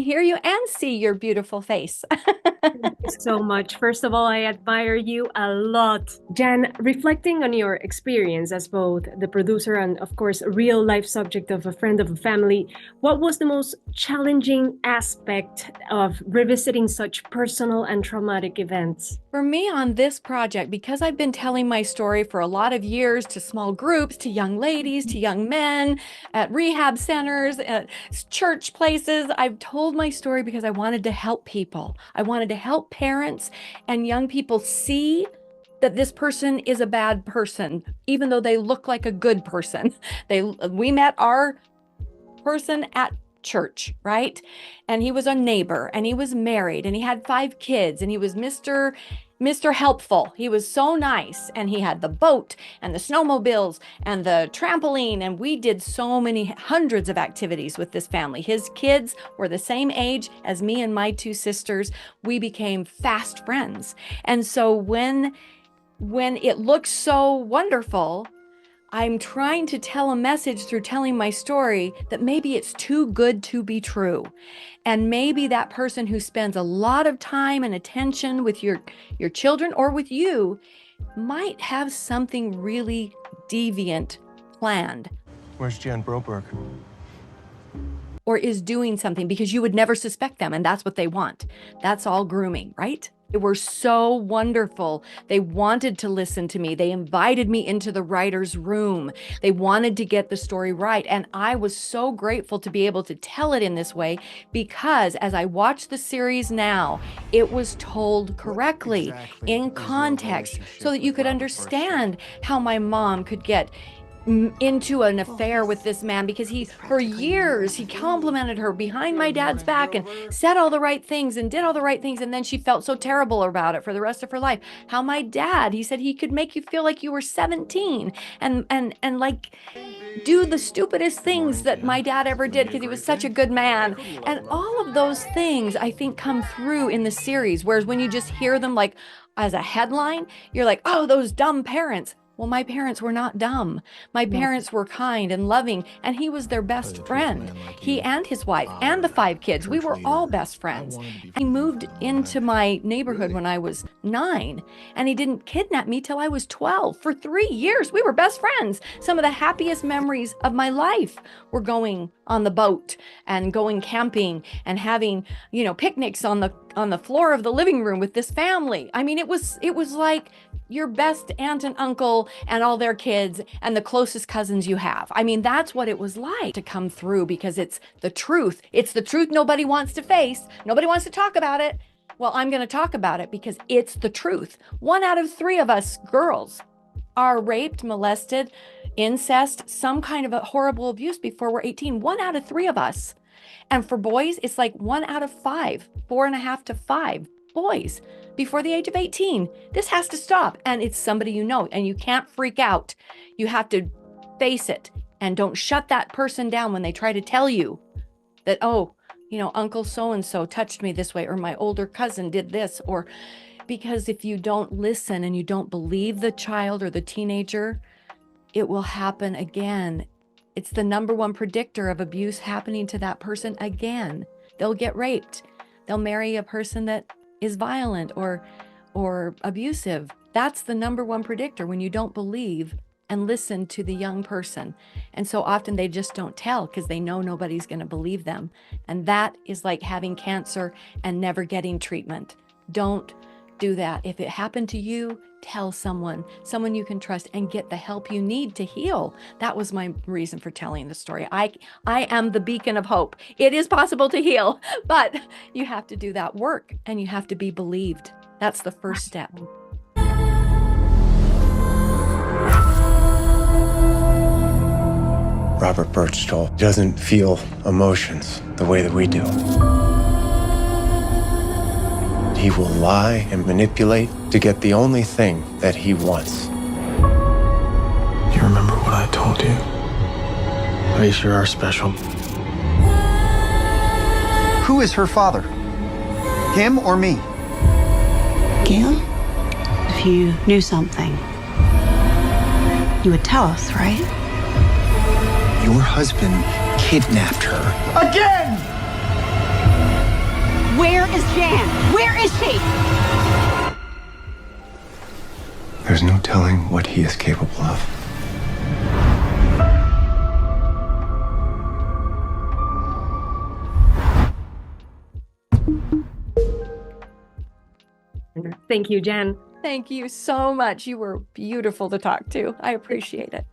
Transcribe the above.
Hear you and see your beautiful face. Thank you so much. First of all, I admire you a lot. Jan, reflecting on your experience as both the producer and, of course, a real life subject of a friend of a family, what was the most challenging aspect of revisiting such personal and traumatic events? For me on this project, because I've been telling my story for a lot of years to small groups, to young ladies, to young men, at rehab centers, at church places, I've told my story because I wanted to help people. I wanted to help parents and young people see that this person is a bad person, even though they look like a good person. We met our person at church, right? And he was a neighbor and he was married and he had 5 kids and he was Mr. Helpful. He was so nice and he had the boat and the snowmobiles and the trampoline, and we did so many hundreds of activities with this family. His kids were the same age as me and my 2 sisters. We became fast friends. And so when it looks so wonderful, I'm trying to tell a message through telling my story that maybe it's too good to be true. And maybe that person who spends a lot of time and attention with your children or with you might have something really deviant planned. Where's Jan Broberg? Or is doing something because you would never suspect them, and that's what they want. That's all grooming, right? They were so wonderful. They wanted to listen to me. They invited me into the writer's room. They wanted to get the story right. And I was so grateful to be able to tell it in this way, because as I watch the series now, it was told correctly, in context, so that you could understand how my mom could get into an affair with this man, because for years he complimented her behind my dad's back and said all the right things and did all the right things, and then she felt so terrible about it for the rest of her life. How my dad, he said he could make you feel like you were 17 and like do the stupidest things that my dad ever did because he was such a good man. And all of those things I think come through in the series, whereas when you just hear them like as a headline, you're like, oh, those dumb parents. Well, my parents were not dumb. My parents were kind and loving, and he was their best friend. He and his wife and the 5 kids, we were all best friends. He moved into my neighborhood when I was 9, and he didn't kidnap me till I was 12. For 3 years, we were best friends. Some of the happiest memories of my life were going on the boat and going camping and having, picnics on the floor of the living room with this family. I mean, it was like your best aunt and uncle and all their kids and the closest cousins you have. I mean, that's what it was like to come through, because it's the truth. It's the truth nobody wants to face. Nobody wants to talk about it. Well, I'm going to talk about it because it's the truth. 1 out of 3 of us girls are raped, molested, incest, some kind of a horrible abuse before we're 18. 1 out of 3 of us. And for boys, it's like 1 out of 5, 4.5 to 5 boys before the age of 18. This has to stop. And it's somebody you know, and you can't freak out. You have to face it, and don't shut that person down when they try to tell you that, oh, Uncle so-and-so touched me this way, or my older cousin did this, or because if you don't listen and you don't believe the child or the teenager, it will happen again. It's the number 1 predictor of abuse happening to that person again. They'll get raped. They'll marry a person that is violent or abusive. That's the number 1 predictor, when you don't believe and listen to the young person. And so often they just don't tell because they know nobody's going to believe them. And that is like having cancer and never getting treatment. Don't do that. If it happened to you, tell someone you can trust, and get the help you need to heal. That was my reason for telling the story. I am the beacon of hope. It is possible to heal, but you have to do that work, and you have to be believed. That's the first step. Robert Birchtold doesn't feel emotions the way that we do. He will lie and manipulate to get the only thing that he wants. Do you remember what I told you? You sure are special. Who is her father? Him or me? Gail, if you knew something, you would tell us, right? Your husband kidnapped her. Again! Where is Jan? Where is she? There's no telling what he is capable of. Thank you, Jan. Thank you so much. You were beautiful to talk to. I appreciate it.